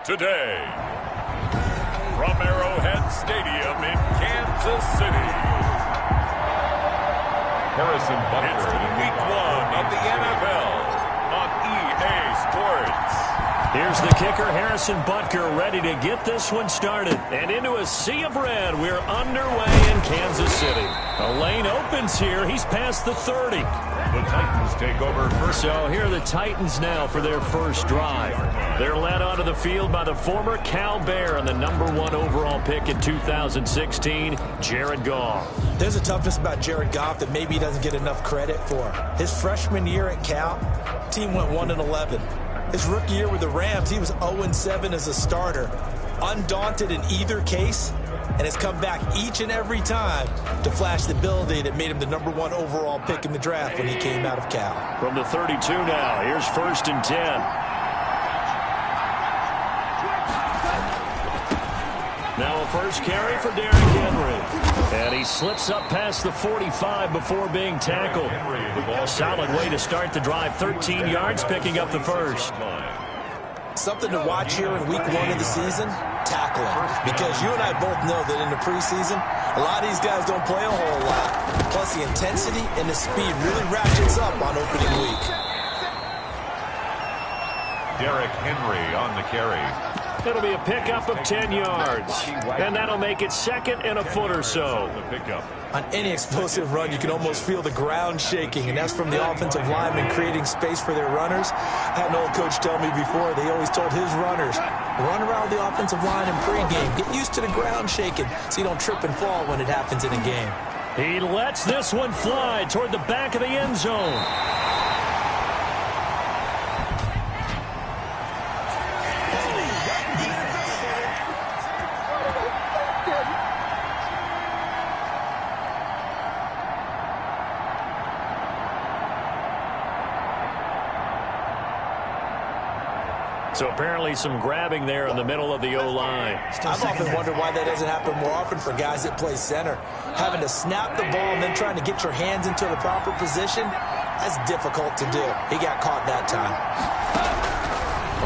today, from Arrowhead Stadium in Kansas City, Harrison Butker. It's week 1 of the NFL on EA Sports. Here's the kicker, Harrison Butker, ready to get this one started. And into a sea of red, we're underway in Kansas City. A lane opens here. He's past the 30. The Titans take over first. So here are the Titans now for their first drive. They're led onto the field by the former Cal Bear and the #1 overall pick in 2016, Jared Goff. There's a toughness about Jared Goff that maybe he doesn't get enough credit for. His freshman year at Cal, team went 1-11. His rookie year with the Rams, he was 0-7 as a starter. Undaunted in either case, and has come back each and every time to flash the ability that made him the #1 overall pick in the draft when he came out of Cal. From the 32 now, here's 1st and 10. Now a first carry for Derrick Henry. And he slips up past the 45 before being tackled. Solid way to start the drive. 13 yards, picking up the first. Something to watch here in week 1 of the season, tackling. Because you and I both know that in the preseason, a lot of these guys don't play a whole lot. Plus the intensity and the speed really ratchets up on opening week. Derrick Henry on the carry. It'll be a pickup of 10 yards. And that'll make it 2nd and a foot or so. On any explosive run, you can almost feel the ground shaking, and that's from the offensive linemen creating space for their runners. I had an old coach tell me before, they always told his runners, run around the offensive line in pregame. Get used to the ground shaking so you don't trip and fall when it happens in a game. He lets this one fly toward the back of the end zone. So apparently some grabbing there in the middle of the O-line. I've often wondered why that doesn't happen more often for guys that play center. Having to snap the ball and then trying to get your hands into the proper position, that's difficult to do. He got caught that time.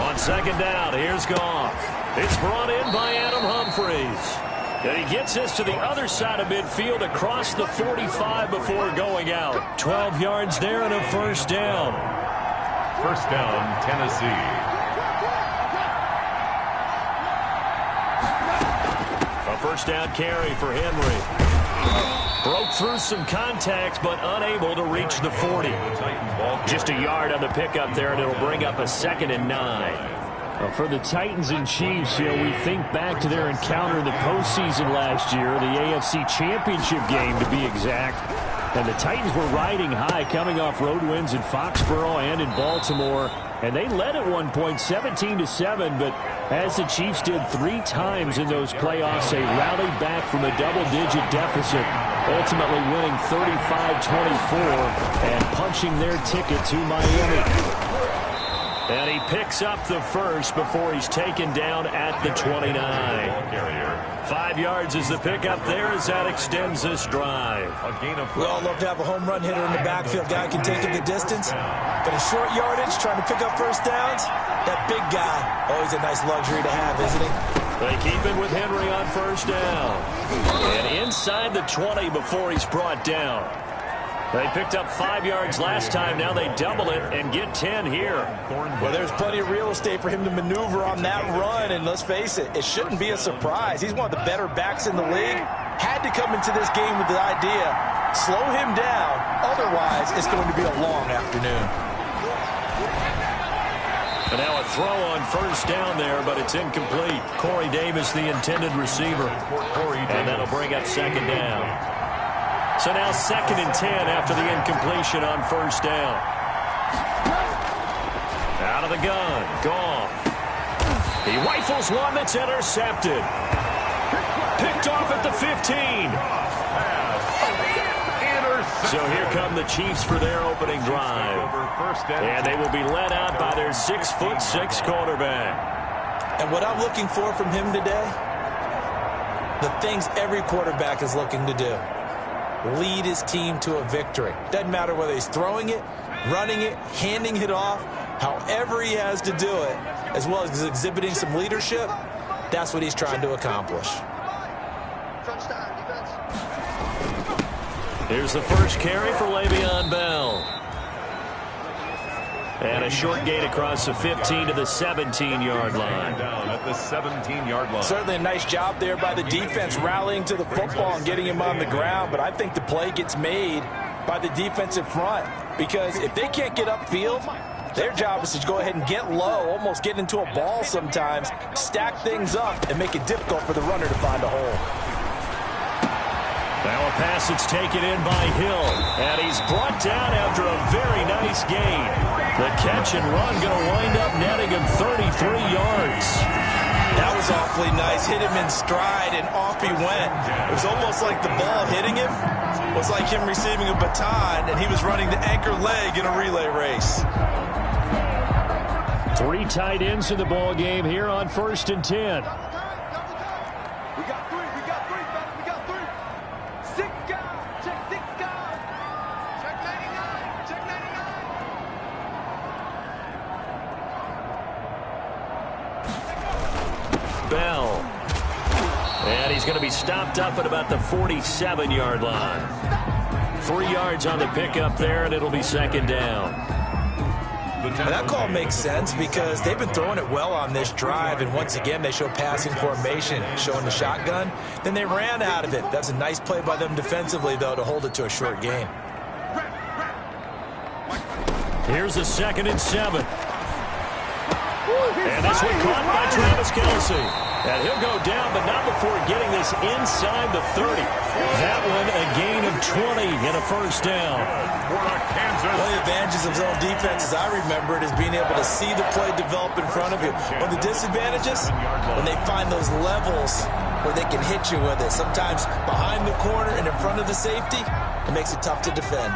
On 2nd down, here's Goff. It's brought in by Adam Humphries. And he gets this to the other side of midfield across the 45 before going out. 12 yards there and a first down. First down, Tennessee. First down carry for Henry. Broke through some contact, but unable to reach the 40. Just a yard on the pickup there, and it'll bring up a 2nd and 9. For the Titans and Chiefs, we think back to their encounter in the postseason last year, the AFC Championship game to be exact. And the Titans were riding high, coming off road wins in Foxborough and in Baltimore. And they led at one point 17-7, but as the Chiefs did 3 times in those playoffs, they rallied back from a double-digit deficit, ultimately winning 35-24 and punching their ticket to Miami. And he picks up the first before he's taken down at the 29. 5 yards is the pickup there as that extends this drive. We all love to have a home run hitter in the backfield. Guy can take it the distance. But a short yardage, trying to pick up first downs, that big guy, always a nice luxury to have, isn't he? They keep it with Henry on first down. And inside the 20 before he's brought down. They picked up 5 yards last time. Now they double it and get 10 here. Well, there's plenty of real estate for him to maneuver on that run. And let's face it, it shouldn't be a surprise. He's one of the better backs in the league. Had to come into this game with the idea, slow him down. Otherwise, it's going to be a long afternoon. And now a throw on first down there, but it's incomplete. Corey Davis, the intended receiver. And that'll bring up 2nd down. So now 2nd and 10 after the incompletion on first down. Out of the gun, Goff. He rifles one that's intercepted. Picked off at the 15. So here come the Chiefs for their opening drive. And they will be led out by their 6'6" quarterback. And what I'm looking for from him today, the things every quarterback is looking to do. Lead his team to a victory. Doesn't matter whether he's throwing it, running it, handing it off, however he has to do it. as well as exhibiting some leadership, that's what he's trying to accomplish. Here's the first carry for Le'Veon Bell. And a short gain across the 15 to the 17-yard line. Down at the 17-yard line. Certainly a nice job there by the defense rallying to the football and getting him on the ground, but I think the play gets made by the defensive front, because if they can't get upfield, their job is to go ahead and get low, almost get into a ball sometimes, stack things up, and make it difficult for the runner to find a hole. Now a pass that's taken in by Hill, and he's brought down after a very nice gain. The catch and run going to wind up netting him 33 yards. That was awfully nice. Hit him in stride, and off he went. It was almost like the ball hitting him was like him receiving a baton, and he was running the anchor leg in a relay race. 3 tight ends in the ball game here on 1st and 10. Bell. And he's going to be stopped up at about the 47-yard line. 3 yards on the pickup there, and it'll be 2nd down. And that call makes sense because they've been throwing it well on this drive, and once again they show passing formation, showing the shotgun. Then they ran out of it. That's a nice play by them defensively, though, to hold it to a short gain. Here's a 2nd and 7. And this one caught by Travis Kelce. And he'll go down, but not before getting this inside the 30. That one a gain of 20 and a 1st down. One of the advantages of zone defense, as I remember it, is being able to see the play develop in front of you. One of the disadvantages, when they find those levels where they can hit you with it. Sometimes behind the corner and in front of the safety, it makes it tough to defend.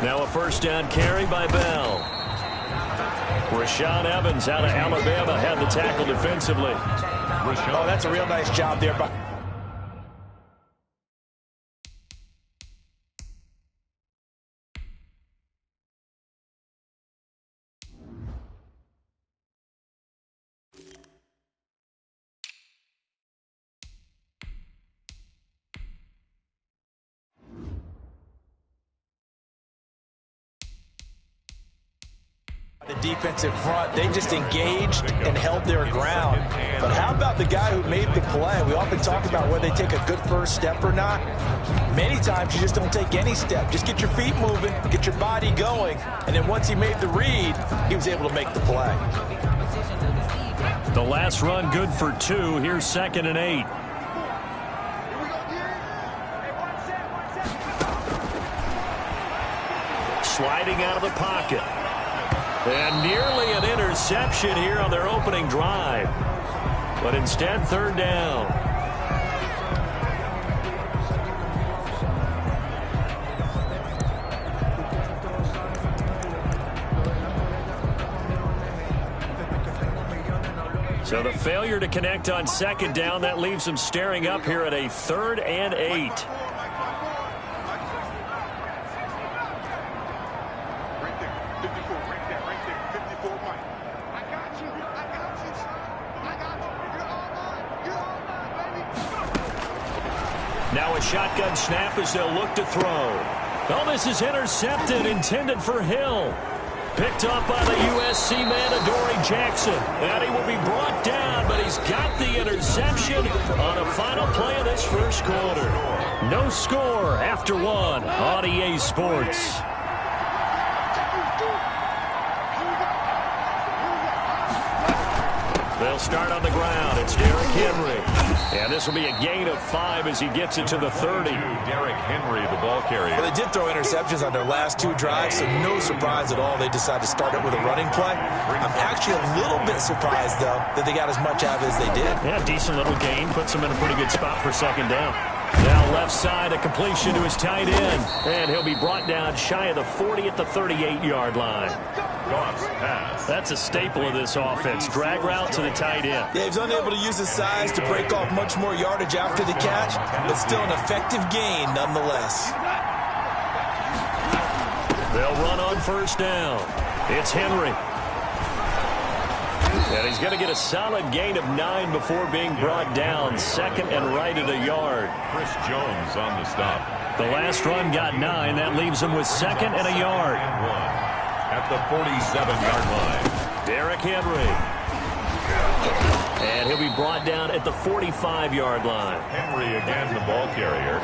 Now a 1st down carry by Bell. Rashaan Evans out of Alabama had the tackle defensively. Oh, that's a real nice job there by... The defensive front, they just engaged and held their ground. But how about the guy who made the play? We often talk about whether they take a good first step or not. Many times you just don't take any step. Just get your feet moving, get your body going, and then once he made the read, he was able to make the play. The last run good for 2. Here's 2nd and 8. Sliding out of the pocket. And nearly an interception here on their opening drive. But instead, 3rd down. So the failure to connect on 2nd down, that leaves them staring up here at a 3rd and 8. Now a shotgun snap as they'll look to throw. Oh, this is intercepted, intended for Hill. Picked off by the USC man, Adoree Jackson. And he will be brought down, but he's got the interception on a final play of this 1st quarter. No score after 1 on EA Sports. They'll start on the ground. It's Derrick Henry. And this will be a gain of 5 as he gets it to the 30. Derrick Henry, the ball carrier. Well, they did throw interceptions on their last 2 drives, so no surprise at all they decided to start it with a running play. I'm actually a little bit surprised, though, that they got as much out of it as they did. Yeah, decent little gain. Puts them in a pretty good spot for 2nd down. Now left side, a completion to his tight end. And he'll be brought down shy of the 40 at the 38-yard line. Goff's pass. That's a staple of this offense. Drag route to the tight end. Yeah, he's unable to use his size to break off much more yardage after the catch, but still an effective gain nonetheless. They'll run on first down. It's Henry. And he's going to get a solid gain of 9 before being brought down. Second and right at a yard. Chris Jones on the stop. The last run got 9. That leaves him with second and a yard. And 1 at the 47-yard line. Derrick Henry. And he'll be brought down at the 45-yard line. Henry again, the ball carrier.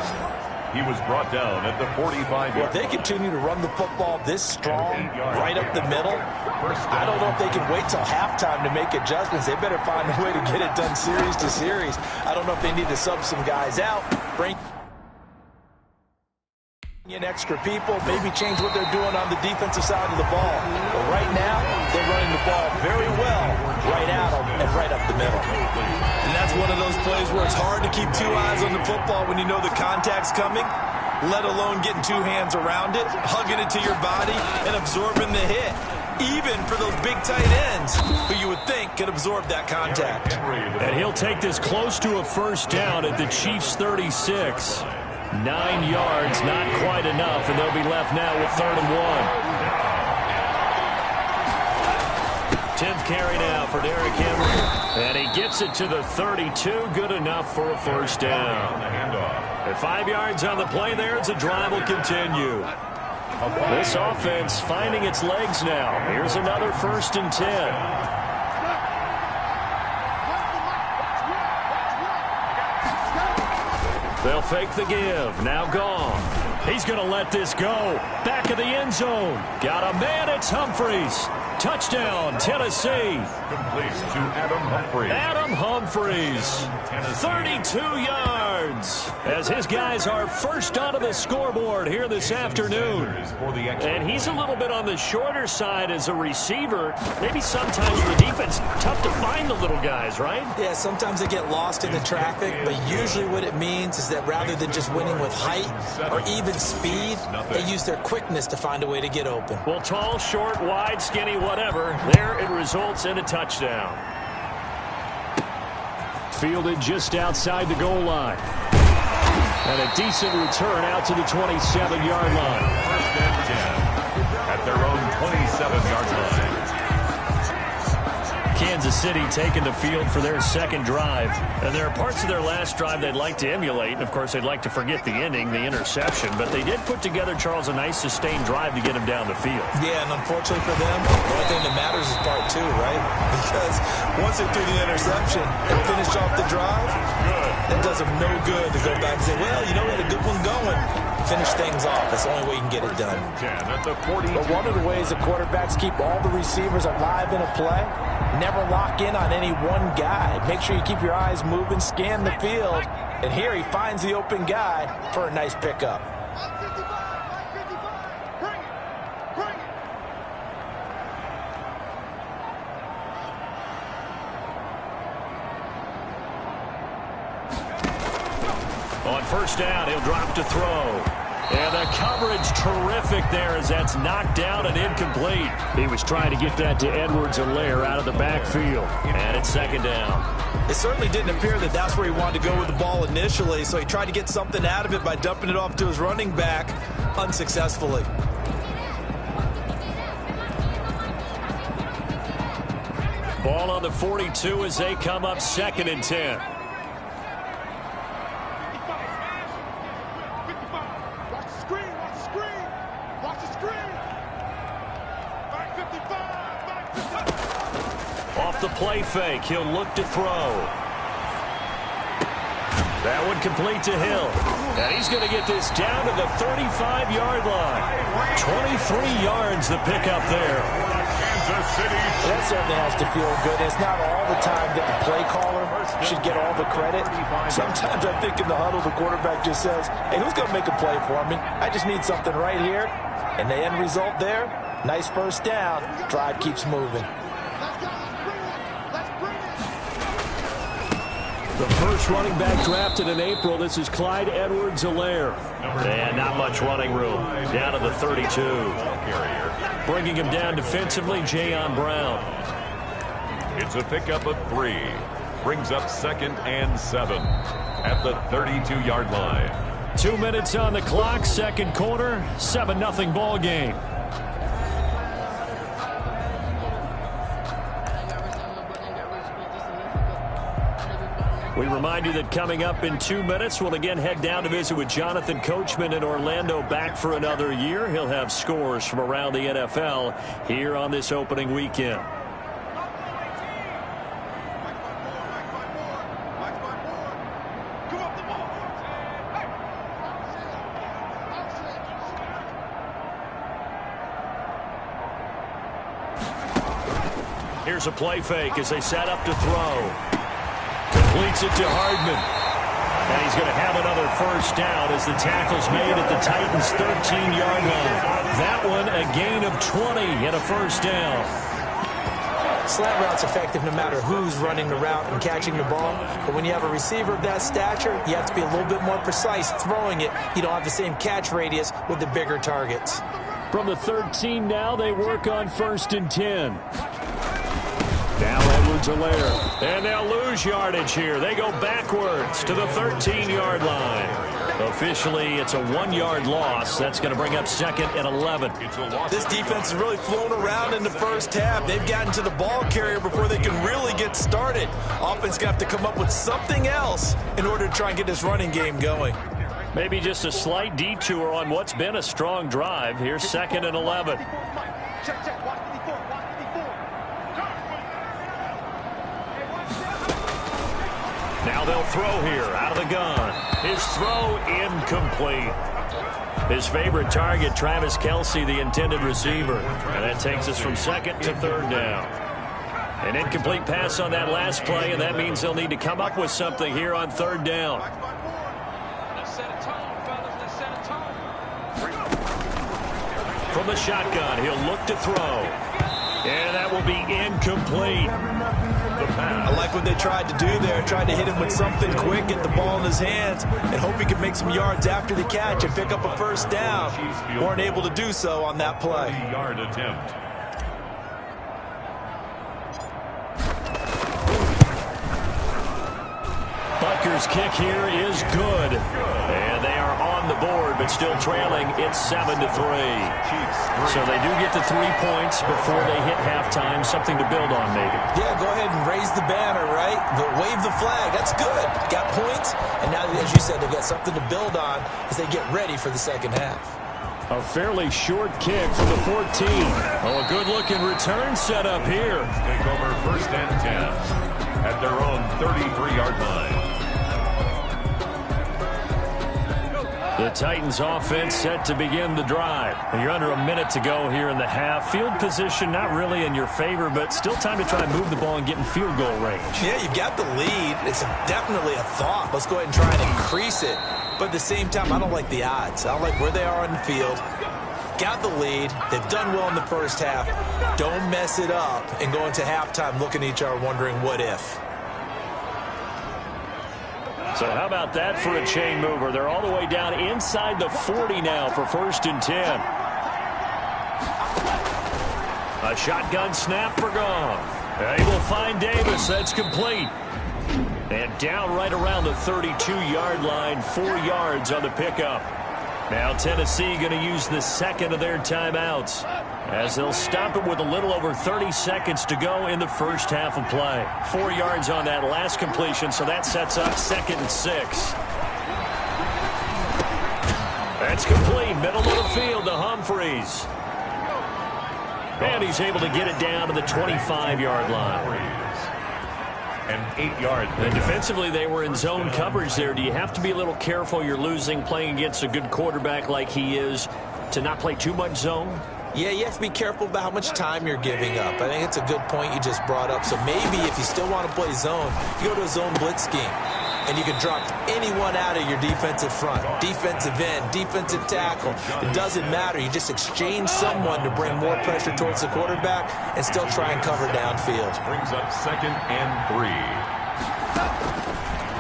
He was brought down at the 45-yard line. If they continue to run the football this strong, right up the middle, I don't know if they can wait till halftime to make adjustments. They better find a way to get it done series to series. I don't know if they need to sub some guys out, bring in extra people, maybe change what they're doing on the defensive side of the ball. But right now, they're running the ball very well right at them and right up the middle. And that's one of those plays where it's hard to keep 2 eyes on the football when you know the contact's coming, let alone getting 2 hands around it, hugging it to your body, and absorbing the hit. Even for those big tight ends who you would think could absorb that contact. And he'll take this close to a first down at the Chiefs' 36. 9 yards, not quite enough, and they'll be left now with 3rd and 1. 10th carry now for Derrick Henry. And he gets it to the 32. Good enough for a first down. At 5 yards on the play there, the drive will continue. This offense finding its legs now. Here's another 1st and 10. They'll fake the give. Now gone. He's going to let this go. Back of the end zone. Got a man. It's Humphries. Touchdown, Tennessee. Complete to Adam Humphries. Adam Humphries, 32 yards, as his guys are first onto the scoreboard here this afternoon. And he's a little bit on the shorter side as a receiver. Maybe sometimes for the defense, tough to find the little guys, right? Yeah, sometimes they get lost in the traffic, but usually what it means is that rather than just winning with height or even speed, they use their quickness to find a way to get open. Well, tall, short, wide, skinny, whatever, there it results in a touchdown. Fielded just outside the goal line. And a decent return out to the 27-yard line. 1st and 10 at their own 27-yard line. Kansas City taking the field for their second drive. And there are parts of their last drive they'd like to emulate. And, of course, they'd like to forget the ending, the interception. But they did put together, Charles, a nice sustained drive to get him down the field. Yeah, and unfortunately for them, the only thing that matters is part 2, right? Because once they threw the interception and finished off the drive, it does them no good to go back and say, well, you know, we had a good one going. Finish things off. That's the only way you can get it done. But one of the ways the quarterbacks keep all the receivers alive in a play, never lock in on any one guy. Make sure you keep your eyes moving, scan the field, and here he finds the open guy for a nice pickup. On first down, he'll drop to throw. And the coverage terrific there as that's knocked down and incomplete. He was trying to get that to Edwards-Helaire out of the backfield. And it's 2nd down. It certainly didn't appear that that's where he wanted to go with the ball initially, so he tried to get something out of it by dumping it off to his running back unsuccessfully. Ball on the 42 as they come up 2nd and 10. Off the play fake, he'll look to throw. That one complete to Hill. And he's going to get this down to the 35-yard line. 23 yards the pickup there. Kansas City. That certainly has to feel good. It's not all the time that the play caller should get all the credit. Sometimes I think in the huddle the quarterback just says, hey, who's going to make a play for me? I just need something right here. And the end result there, nice first down. Drive keeps moving. The first running back drafted in April. This is Clyde Edwards-Helaire. And not much running room. Down to the 32. carrier. Bringing him down defensively, Jayon Brown. It's a pickup of 3. Brings up 2nd and 7 at the 32-yard line. 2 minutes on the clock, second quarter, 7-0 ball game. We remind you that coming up in 2 minutes, we'll again head down to visit with Jonathan Coachman in Orlando, back for another year. He'll have scores from around the NFL here on this opening weekend. Here's a play fake as they set up to throw. Completes it to Hardman. And he's going to have another first down as the tackle's made at the Titans' 13-yard line. That one a gain of 20 and a first down. Slant route's effective no matter who's running the route and catching the ball. But when you have a receiver of that stature, you have to be a little bit more precise throwing it. You don't have the same catch radius with the bigger targets. From the 13 now, they work on 1st and 10. Now Edwards-Helaire. And they'll lose yardage here. They go backwards to the 13-yard line. Officially, it's a 1-yard loss. That's going to bring up 2nd and 11. This defense has really flown around in the first half. They've gotten to the ball carrier before they can really get started. Offense going to have to come up with something else in order to try and get this running game going. Maybe just a slight detour on what's been a strong drive. Here's 2nd and 11. Now they'll throw here out of the gun. His throw incomplete. His favorite target, Travis Kelce, the intended receiver. And that takes us from 2nd to 3rd down. An incomplete pass on that last play, and that means they'll need to come up with something here on 3rd down. From the shotgun, he'll look to throw. And that will be incomplete. I like what they tried to do there. Tried to hit him with something quick, get the ball in his hands, and hope he could make some yards after the catch and pick up a first down. Weren't able to do so on that play. 40-yard attempt. Butker's kick here is good. And they are on the board, but still trailing. It's 7-3. So they do get the 3 points before they hit halftime. Something to build on, maybe. Yeah, go ahead and raise the banner, right? Wave the flag. That's good. Got points. And now, as you said, they've got something to build on as they get ready for the second half. A fairly short kick from the 14. Oh, a good-looking return set up here. Take over 1st and 10 at their own 33-yard line. The Titans offense set to begin the drive. You're under a minute to go here in the half. Field position not really in your favor, but still time to try and move the ball and get in field goal range. Yeah, you've got the lead. It's definitely a thought. Let's go ahead and try and increase it. But at the same time, I don't like the odds. I don't like where they are on the field. Got the lead. They've done well in the first half. Don't mess it up and go into halftime looking at each other wondering what if. So how about that for a chain mover? They're all the way down inside the 40 now for 1st and 10. A shotgun snap for Goff. They will find Davis. That's complete. And down right around the 32-yard line, 4 yards on the pickup. Now Tennessee going to use the 2nd of their timeouts as they'll stop it with a little over 30 seconds to go in the first half of play. 4 yards on that last completion, so that sets up 2nd and 6. That's complete. Middle of the field to Humphreys. And he's able to get it down to the 25-yard line. And 8 yards. And defensively, they were in zone coverage there. Do you have to be a little careful? You're losing, playing against a good quarterback like he is, to not play too much zone? Yeah, you have to be careful about how much time you're giving up. I think it's a good point you just brought up. So maybe if you still want to play zone, you go to a zone blitz scheme. And you can drop anyone out of your defensive front, defensive end, defensive tackle. It doesn't matter. You just exchange someone to bring more pressure towards the quarterback and still try and cover downfield. Brings up 2nd and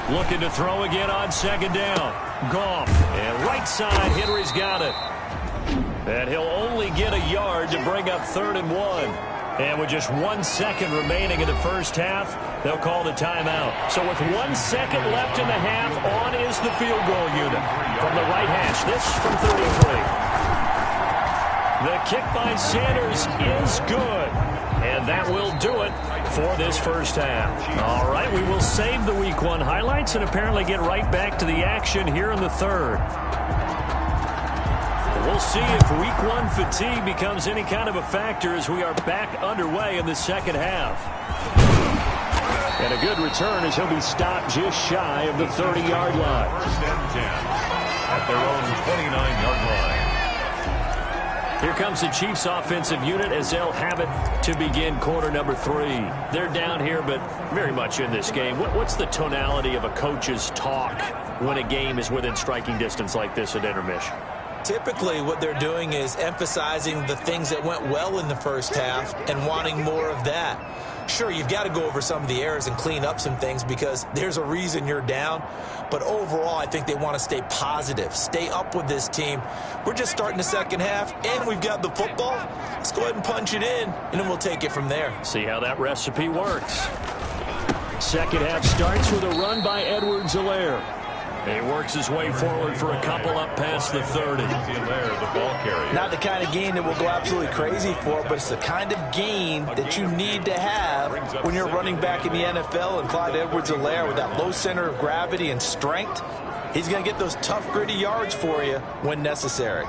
3. Looking to throw again on 2nd down. Goff. And right side, Henry's got it. And he'll only only get a yard to bring up 3rd and 1. And with just 1 second remaining in the first half, they'll call the timeout. So with 1 second left in the half, on is the field goal unit. From the right hash, this from 33. The kick by Sanders is good. And that will do it for this first half. All right, we will save the Week 1 highlights and apparently get right back to the action here in the third. We'll see if Week 1 fatigue becomes any kind of a factor as we are back underway in the second half. And a good return as he'll be stopped just shy of the 30-yard line. 1st and 10 at their own 29-yard line. Here comes the Chiefs offensive unit as they'll have it to begin quarter number 3. They're down here, but very much in this game. What's the tonality of a coach's talk when a game is within striking distance like this at intermission? Typically, what they're doing is emphasizing the things that went well in the first half and wanting more of that. Sure, you've got to go over some of the errors and clean up some things because there's a reason you're down. But overall, I think they want to stay positive, stay up with this team. We're just starting the second half, and we've got the football. Let's go ahead and punch it in, and then we'll take it from there. See how that recipe works. Second half starts with a run by Edwards-Helaire. He works his way forward for a couple up past the 30. The ball carrier. Not the kind of gain that we'll go absolutely crazy for, but it's the kind of gain that you need to have when you're running back in the NFL. And Clyde Edwards-Helaire, with that low center of gravity and strength, he's going to get those tough, gritty yards for you when necessary.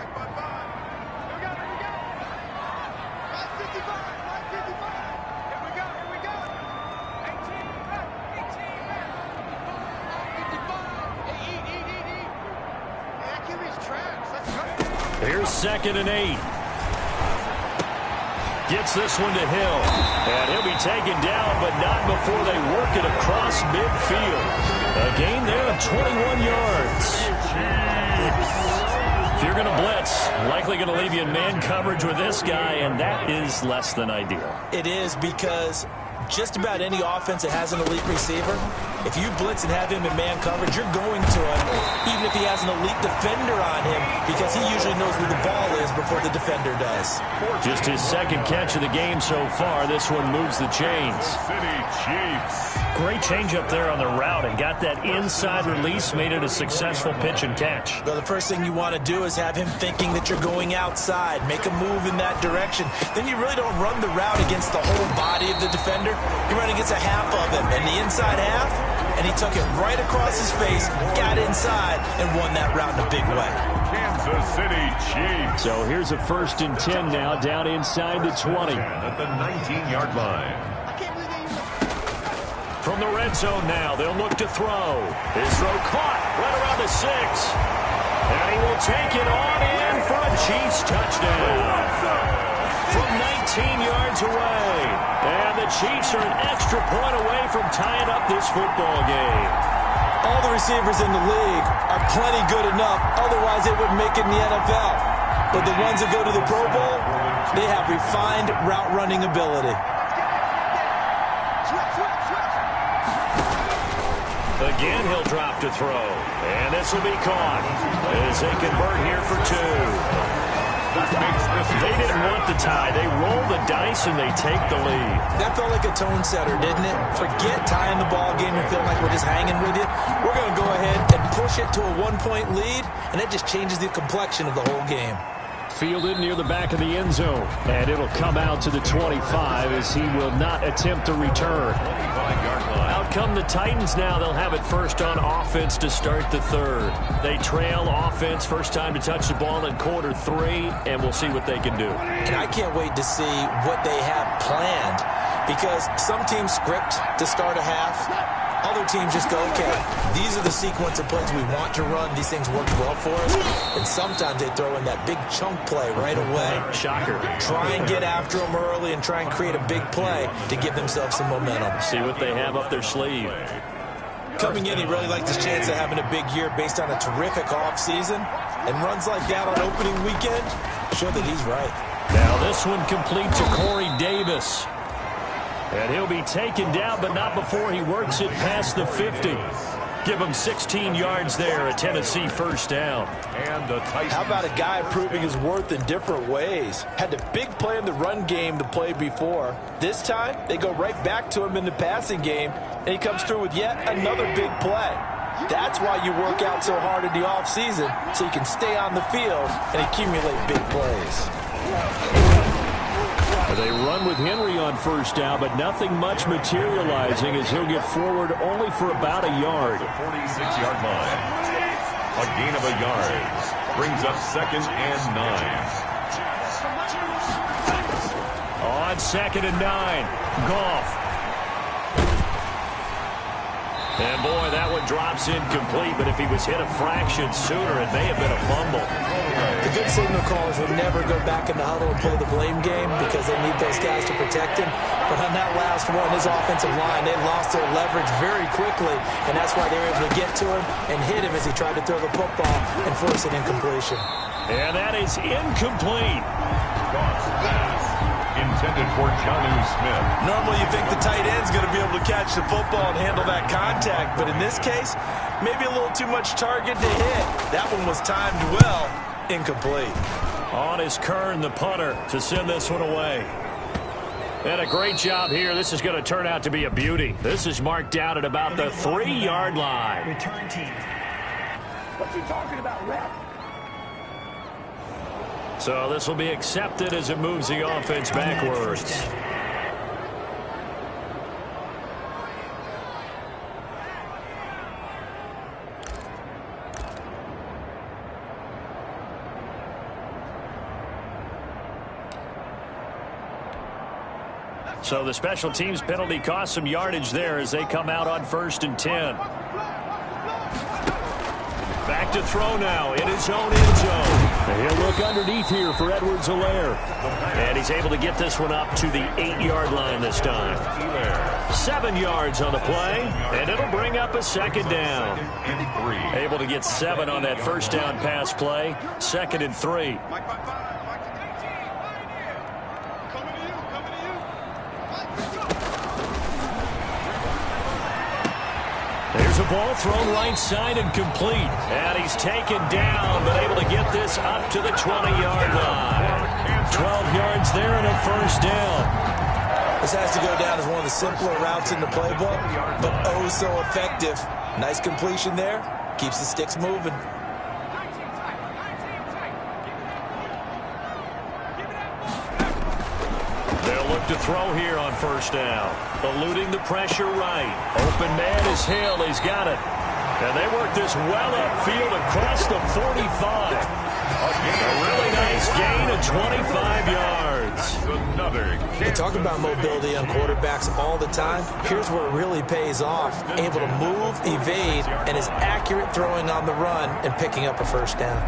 Here's 2nd and 8. Gets this one to Hill. And he'll be taken down, but not before they work it across midfield. A gain there of 21 yards. If you're going to blitz, likely going to leave you in man coverage with this guy, and that is less than ideal. It is because just about any offense that has an elite receiver, if you blitz and have him in man coverage, you're going to him, even if he has an elite defender on him, because he usually knows where the ball is before the defender does. Just his second catch of the game so far. This one moves the chains. City Chiefs. Great change up there on the route and got that inside release, made it a successful pitch and catch. Well, the first thing you want to do is have him thinking that you're going outside, make a move in that direction. Then you really don't run the route against the whole body of the defender. You run against a half of him, and the inside half, and he took it right across his face, got inside, and won that route in a big way. Kansas City Chiefs. So here's a 1st and 10 now, down inside the 20. At the 19-yard line. From the red zone now, they'll look to throw. His throw caught right around the 6. And he will take it on in for a Chiefs touchdown. From 19 yards away. And the Chiefs are an extra point away from tying up this football game. All the receivers in the league are plenty good enough, otherwise they wouldn't make it in the NFL. But the ones that go to the Pro Bowl, they have refined route running ability. Again, he'll drop to throw. And this will be caught as they convert here for 2. They didn't want the tie. They roll the dice and they take the lead. That felt like a tone setter, didn't it? Forget tying the ball game and feeling like we're just hanging with you. We're going to go ahead and push it to a 1-point lead, and that just changes the complexion of the whole game. Fielded near the back of the end zone. And it'll come out to the 25 as he will not attempt to return. Out come the Titans now. They'll have it first on offense to start the third. They trail offense, first time to touch the ball in quarter 3, and we'll see what they can do. And I can't wait to see what they have planned, because some teams script to start a half. Other teams just go, okay, these are the sequence of plays we want to run. These things work well for us. And sometimes they throw in that big chunk play right away. Shocker. Try and get after them early and try and create a big play to give themselves some momentum. See what they have up their sleeve. Coming in, he really liked his chance of having a big year based on a terrific offseason. And runs like that on opening weekend show that he's right. Now this one complete to Corey Davis. And he'll be taken down, but not before he works it past the 50. Give him 16 yards there, a Tennessee first down. And the Titans. How about a guy proving his worth in different ways? Had a big play in the run game the play before. This time, they go right back to him in the passing game, and he comes through with yet another big play. That's why you work out so hard in the offseason, so you can stay on the field and accumulate big plays. They run with Henry on first down, but nothing much materializing as he'll get forward only for about a yard. The 46-yard line. A gain of a yard. Brings up 2nd and 9. On 2nd and 9. Goff. And boy, that one drops incomplete, but if he was hit a fraction sooner, it may have been a fumble. The good signal callers will never go back in the huddle and play the blame game because they need those guys to protect him. But on that last one, his offensive line, they lost their leverage very quickly, and that's why they were able to get to him and hit him as he tried to throw the football and force an incompletion. And that is incomplete. Intended for Jonnu Smith. Normally you think the tight end's going to be able to catch the football and handle that contact, but in this case, maybe a little too much target to hit. That one was timed well, incomplete. On is Kern, the punter, to send this one away. And a great job here. This is going to turn out to be a beauty. This is marked down at about the 3-yard line. Return team. What you talking about, ref? So this will be accepted as it moves the offense backwards. So the special teams penalty cost some yardage there as they come out on 1st and 10. Back to throw now in his own end zone. He'll look underneath here for Edwards-Helaire. And he's able to get this one up to the 8-yard line this time. 7 yards on the play, and it'll bring up a 2nd down. Able to get 7 on that first down pass play. 2nd and 3. There's a ball thrown right side and complete. And he's taken down, but able to get this up to the 20-yard line. 12 yards there and a first down. This has to go down as one of the simpler routes in the playbook, but oh so effective. Nice completion there. Keeps the sticks moving. They'll look to throw here on first down. Eluding the pressure right. Open man is Hill. He's got it. And they work this well upfield across the 45. A really nice gain of 25 yards. We talk about mobility on quarterbacks all the time. Here's where it really pays off. Able to move, evade, and is accurate throwing on the run and picking up a first down.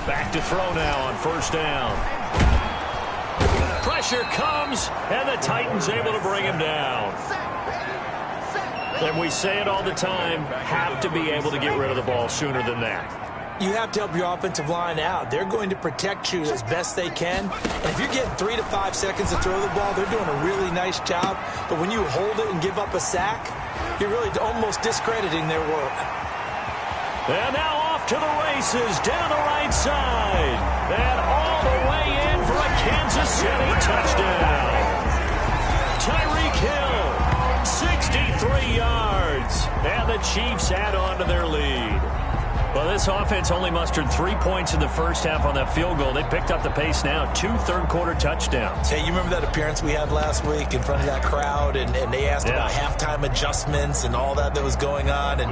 Back to throw now on first down. Pressure comes, and the Titans able to bring him down. And we say it all the time, have to be able to get rid of the ball sooner than that. You have to help your offensive line out. They're going to protect you as best they can. And if you're getting 3 to 5 seconds to throw the ball, they're doing a really nice job. But when you hold it and give up a sack, you're really almost discrediting their work. And now off to the races, down the right side. And all the way in for a Kansas City touchdown. Tyreek Hill, 63 yards. And the Chiefs add on to their lead. Well, this offense only mustered 3 points in the first half on that field goal. They picked up the pace now, 2 third-quarter touchdowns. Hey, you remember that appearance we had last week in front of that crowd, and they asked about halftime adjustments and all that was going on. And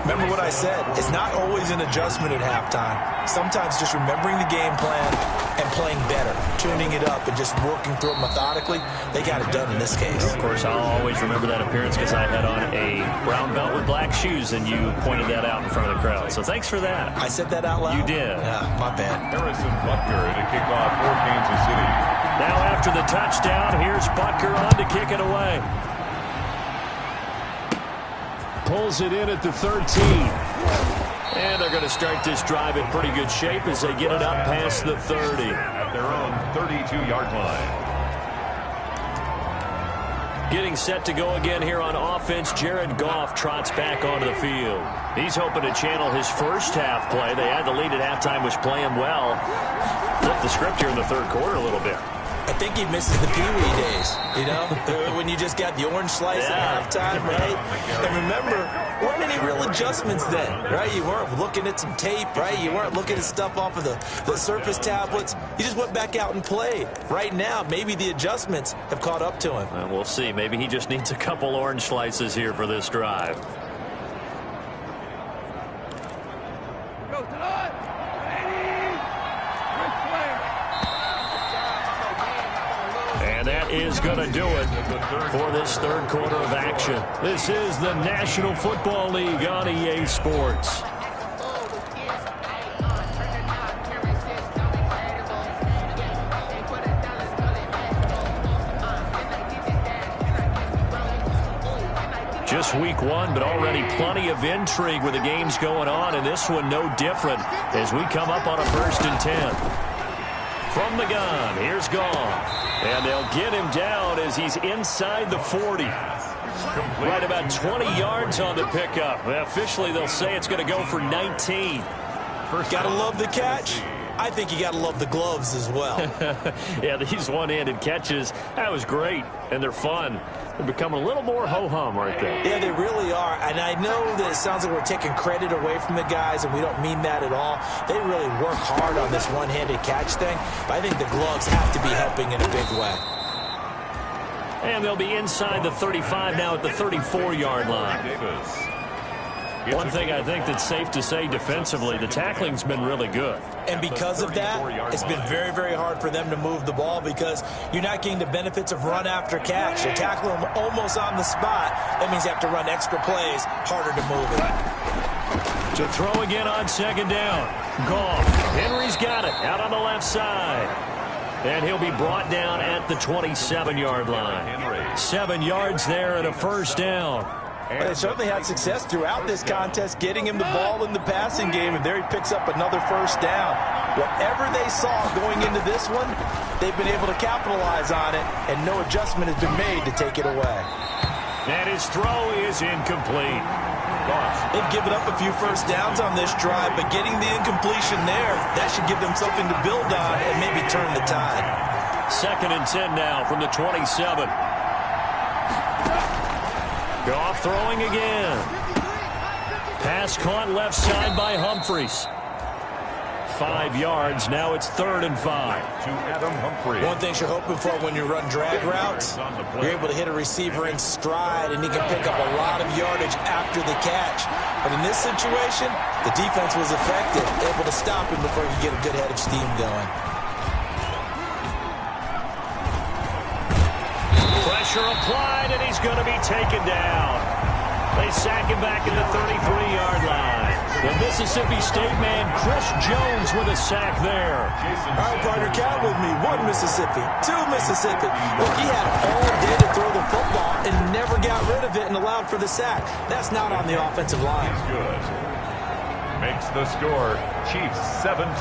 remember what I said, it's not always an adjustment at halftime. Sometimes just remembering the game plan and playing better, tuning it up and just working through it methodically. They got it done in this case. Of course, I'll always remember that appearance because I had on a brown belt with black shoes, and you pointed that out in front of the crowd. So thanks for that. I said that out loud? You did. Yeah, my bad. Harrison Butker to kick off for Kansas City. Now after the touchdown, here's Butker on to kick it away. Pulls it in at the 13. And they're going to start this drive in pretty good shape as they get it up past the 30. At their own 32-yard line. Getting set to go again here on offense, Jared Goff trots back onto the field. He's hoping to channel his first half play. They had the lead at halftime, was playing well. Flipped the script here in the third quarter a little bit. I think he misses the Pee-wee days, you know, when you just got the orange slice at halftime, right? And remember, weren't any real adjustments then, right? You weren't looking at some tape, right? You weren't looking at stuff off of the surface tablets. You just went back out and played. Right now, maybe the adjustments have caught up to him. Well, we'll see. Maybe he just needs a couple orange slices here for this drive. And that is going to do it for this third quarter of action. This is the National Football League on EA Sports. Just week one, but already plenty of intrigue with the games going on, and this one no different as we come up on a 1st and 10. From the gun, here's Goff. And they'll get him down as he's inside the 40. Right about 20 yards on the pickup. Officially, they'll say it's going to go for 19. Gotta love the catch. I think you got to love the gloves as well. Yeah, these one-handed catches, that was great, and they're fun. They're becoming a little more ho-hum right there. Yeah, they really are, and I know that it sounds like we're taking credit away from the guys, and we don't mean that at all. They really work hard on this one-handed catch thing, but I think the gloves have to be helping in a big way. And they'll be inside the 35 now at the 34-yard line. One thing I think that's safe to say defensively, the tackling's been really good. And because of that, it's been very, very hard for them to move the ball because you're not getting the benefits of run after catch. They tackle them almost on the spot. That means you have to run extra plays, harder to move it. To throw again on 2nd down. Goff. Henry's got it out on the left side. And he'll be brought down at the 27-yard line. 7 yards there and a 1st down. They certainly had success throughout this contest, getting him the ball in the passing game, and there he picks up another 1st down. Whatever they saw going into this one, they've been able to capitalize on it, and no adjustment has been made to take it away. And his throw is incomplete. They've given up a few 1st downs on this drive, but getting the incompletion there, that should give them something to build on and maybe turn the tide. 2nd and 10 now from the 27. Goff throwing again. Pass caught left side by Humphries. 5 yards. Now it's 3rd and 5. To Adam Humphries. One thing you're hoping for when you run drag routes, you're able to hit a receiver in stride, and he can pick up a lot of yardage after the catch. But in this situation, the defense was effective, able to stop him before he could get a good head of steam going. Pressure applied, and he's going to be taken down. They sack him back at the 33-yard line. The Mississippi State man, Chris Jones, with a sack there. All right, partner, count with me. 1 Mississippi, 2 Mississippi. Look, he had all day to throw the football and never got rid of it and allowed for the sack. That's not on the offensive line. Good. Makes the score Chiefs 17.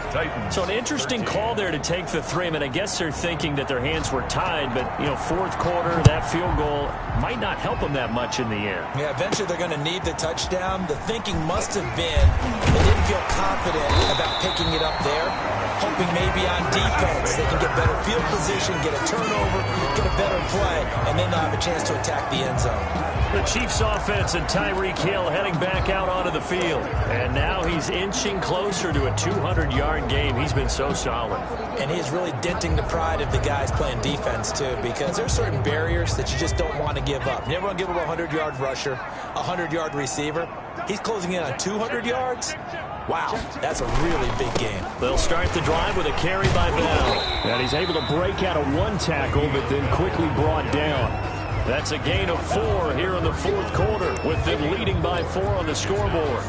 Titans. So an interesting call there to take the 3. I mean, I guess they're thinking that their hands were tied, but, you know, 4th quarter, that field goal might not help them that much in the end. Yeah, eventually they're going to need the touchdown. The thinking must have been they didn't feel confident about picking it up there, hoping maybe on defense they can get better field position, get a turnover, get a better play, and then they'll have a chance to attack the end zone. The Chiefs offense and Tyreek Hill heading back out onto the field. And now he's inching closer to a 200-yard game. He's been so solid. And he's really denting the pride of the guys playing defense, too, because there's certain barriers that you just don't want to give up. You never want to give up a 100-yard rusher, a 100-yard receiver. He's closing in on 200 yards. Wow, that's a really big game. They'll start the drive with a carry by Bell. And he's able to break out of 1 tackle, but then quickly brought down. That's a gain of 4 here in the fourth quarter, with them leading by 4 on the scoreboard.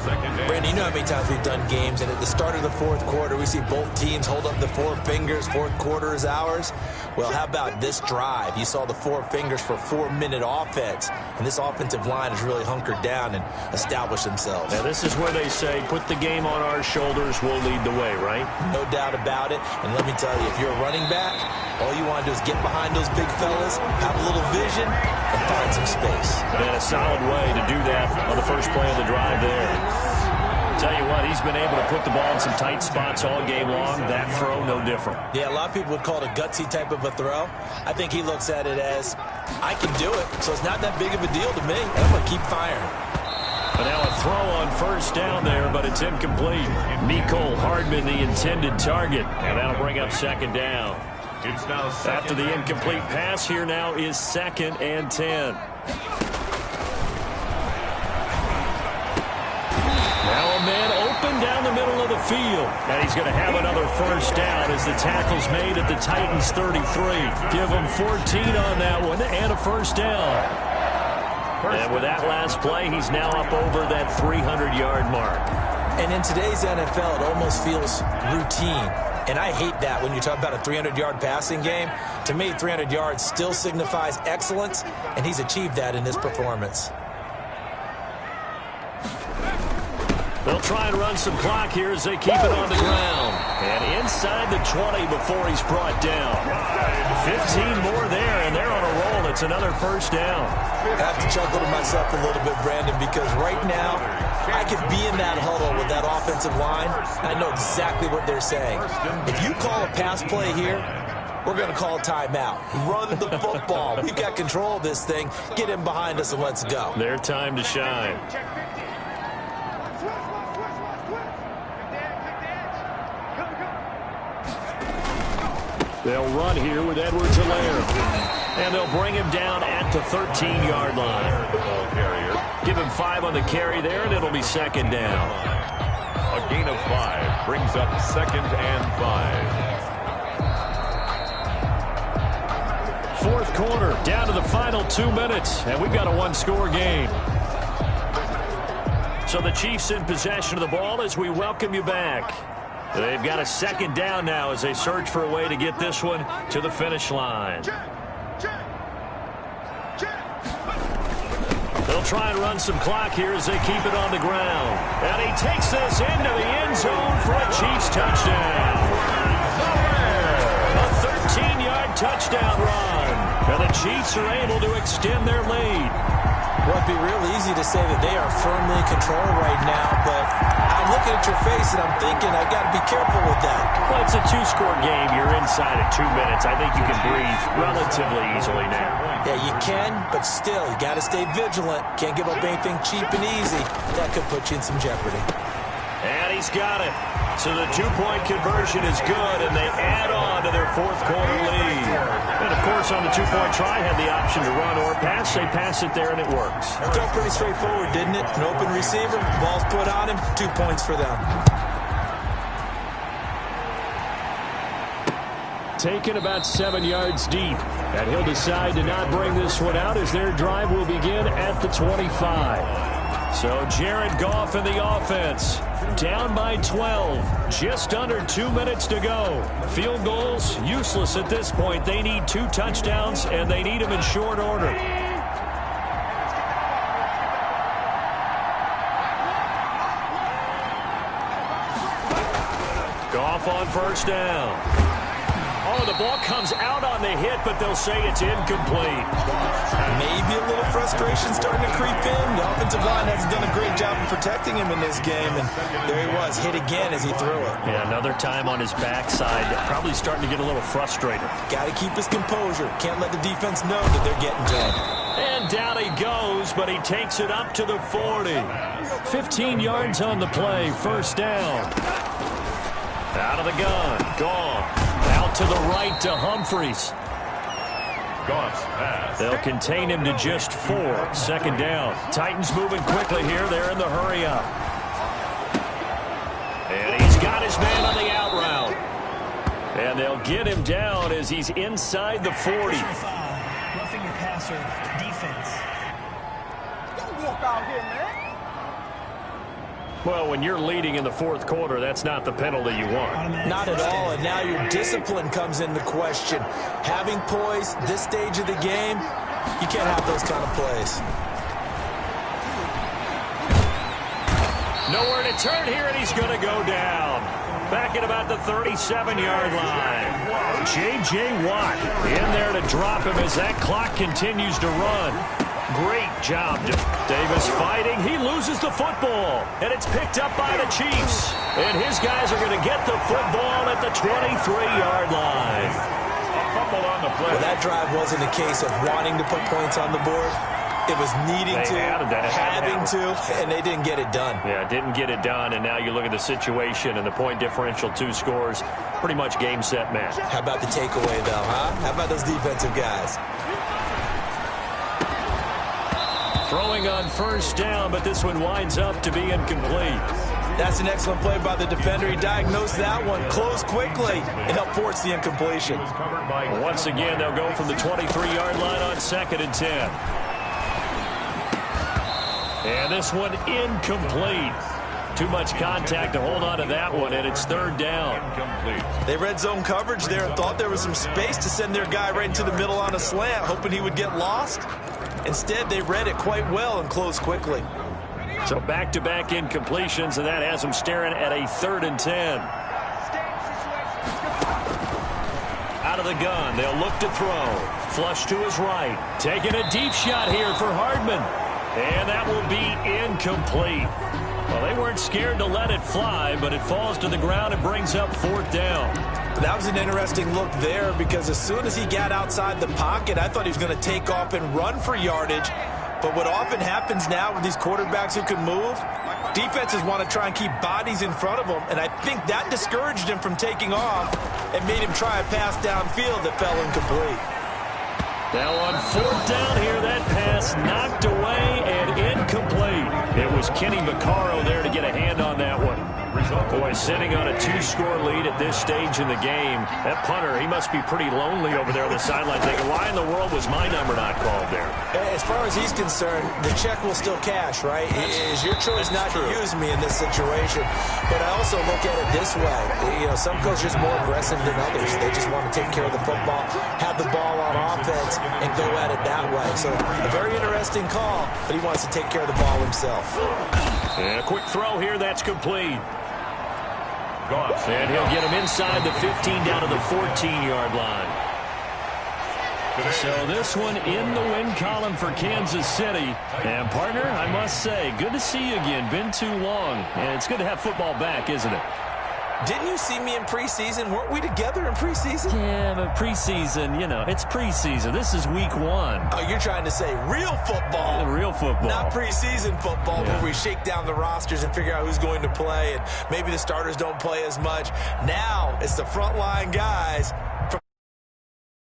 Brandon, you know how many times we've done games, and at the start of the fourth quarter, we see both teams hold up the 4 fingers, fourth quarter is ours. Well, how about this drive? You saw the 4 fingers for 4-minute offense, and this offensive line has really hunkered down and established themselves. Now, this is where they say, put the game on our shoulders, we'll lead the way, right? No doubt about it, and let me tell you, if you're a running back, all you want to do is get behind those big fellas, have a little vision, and find some space. And a solid way to do that on the first play of the drive there. Tell you what, he's been able to put the ball in some tight spots all game long. That throw, no different. Yeah, a lot of people would call it a gutsy type of a throw. I think he looks at it as, I can do it, so it's not that big of a deal to me, and I'm going to keep firing. But now a throw on first down there, but it's incomplete. Mecole Hardman, the intended target, and that'll bring up second down. It's now After the incomplete pass, here now is 2nd and 10. Now a man open down the middle of the field. And he's going to have another first down as the tackle's made at the Titans 33. Give him 14 on that one and a first down. And with that last play, he's now up over that 300-yard mark. And in today's NFL, it almost feels routine. And I hate that when you talk about a 300-yard passing game. To me, 300 yards still signifies excellence, and he's achieved that in this performance. They'll try and run some clock here as they keep it on the ground. And inside the 20 before he's brought down. 15 more there, and they're on a roll. It's another first down. I have to chuckle to myself a little bit, Brandon, because right now I could be in that huddle with that offensive line, and I know exactly what they're saying. If you call a pass play here, we're going to call a timeout. Run the football. We've got control of this thing. Get him behind us and let's go. Their time to shine. They'll run here with Edwards-Helaire. And they'll bring him down at the 13-yard line. Give him 5 on the carry there, and it'll be second down. A gain of 5 brings up 2nd and 5. Fourth quarter, down to the final 2 minutes, and we've got a one-score game. So the Chiefs in possession of the ball as we welcome you back. They've got a second down now as they search for a way to get this one to the finish line. They'll try and run some clock here as they keep it on the ground. And he takes this into the end zone for a Chiefs touchdown. A 13-yard touchdown run. And the Chiefs are able to extend their lead. Well, it'd be real easy to say that they are firmly in control right now, but I'm looking at your face and I'm thinking I got to be careful with that. Well, it's a 2-score game. You're inside at 2 minutes. I think you can breathe relatively easily now. Yeah, you can, but still, you got to stay vigilant. Can't give up anything cheap and easy. That could put you in some jeopardy. And he's got it. So the 2-point conversion is good, and they add on to their fourth quarter lead. And, of course, on the 2-point try, had the option to run or pass. They pass it there, and it works. It felt pretty straightforward, didn't it? An open receiver, ball's put on him, 2 points for them. Taken about 7 yards deep. And he'll decide to not bring this one out as their drive will begin at the 25. So Jared Goff in the offense. Down by 12. Just under 2 minutes to go. Field goals, useless at this point. They need 2 touchdowns, and they need them in short order. Goff on first down. Oh, the ball comes out on the hit, but they'll say it's incomplete. Maybe a little frustration starting to creep in. The offensive line hasn't done a great job of protecting him in this game, and there he was, hit again as he threw it. Yeah, another time on his backside, probably starting to get a little frustrated. Got to keep his composure. Can't let the defense know that they're getting to him. And down he goes, but he takes it up to the 40. 15 yards on the play, first down. Out of the gun, gone. Out to the right to Humphries. Goff's pass. They'll contain him to just 4. Second down. Titans moving quickly here. They're in the hurry up. And he's got his man on the out route. And they'll get him down as he's inside the 40. passer defense. Don't walk out here, man. Well, when you're leading in the fourth quarter, that's not the penalty you want. Not at all, and now your discipline comes into question. Having poise this stage of the game, you can't have those kind of plays. Nowhere to turn here, and he's going to go down. Back at about the 37-yard line. J.J. Watt in there to drop him as that clock continues to run. Great job. Davis fighting. He loses the football, and it's picked up by the Chiefs. And his guys are going to get the football at the 23-yard line. A fumble on the play. Well, that drive wasn't a case of wanting to put points on the board. It was needing to, having to, and they didn't get it done. Yeah, didn't get it done, and now you look at the situation and the point differential, 2 scores, pretty much game, set, match. How about the takeaway, though, huh? How about those defensive guys? Throwing on first down, but this one winds up to be incomplete. That's an excellent play by the defender. He diagnosed that one, closed quickly, and helped force the incompletion. Once again, they'll go from the 23-yard line on 2nd and 10. And this one incomplete. Too much contact to hold on to that one, and it's 3rd down. They red zone coverage there and thought there was some space to send their guy right into the middle on a slant, hoping he would get lost. Instead, they read it quite well and closed quickly. So back-to-back incompletions, and that has them staring at a 3rd and 10. Out of the gun, they'll look to throw. Flush to his right. Taking a deep shot here for Hardman. And that will be incomplete. Well, they weren't scared to let it fly, but it falls to the ground and brings up 4th down. That was an interesting look there because as soon as he got outside the pocket, I thought he was going to take off and run for yardage. But what often happens now with these quarterbacks who can move, defenses want to try and keep bodies in front of them, and I think that discouraged him from taking off and made him try a pass downfield that fell incomplete. Now on 4th down here, that pass knocked away and incomplete. It was Kenny Vaccaro there to get a hand on that one. Boy, sitting on a 2-score lead at this stage in the game. That punter, he must be pretty lonely over there on the sideline thinking, why in the world was my number not called there? As far as he's concerned, the check will still cash, right? It is your choice not to use me in this situation. But I also look at it this way. You know, some coaches are more aggressive than others. They just want to take care of the football, have the ball on offense, and go at it that way. So a very interesting call, but he wants to take care of the ball himself. And a quick throw here, that's complete. And he'll get him inside the 15 down to the 14-yard line. So this one in the win column for Kansas City. And partner, I must say, good to see you again. Been too long. And it's good to have football back, isn't it? Didn't you see me in preseason? Weren't we together in preseason? Yeah, but preseason, you know, it's preseason. This is week 1. Oh, you're trying to say real football. Real football. Not preseason football where we shake down the rosters and figure out who's going to play, and maybe the starters don't play as much. Now it's the frontline guys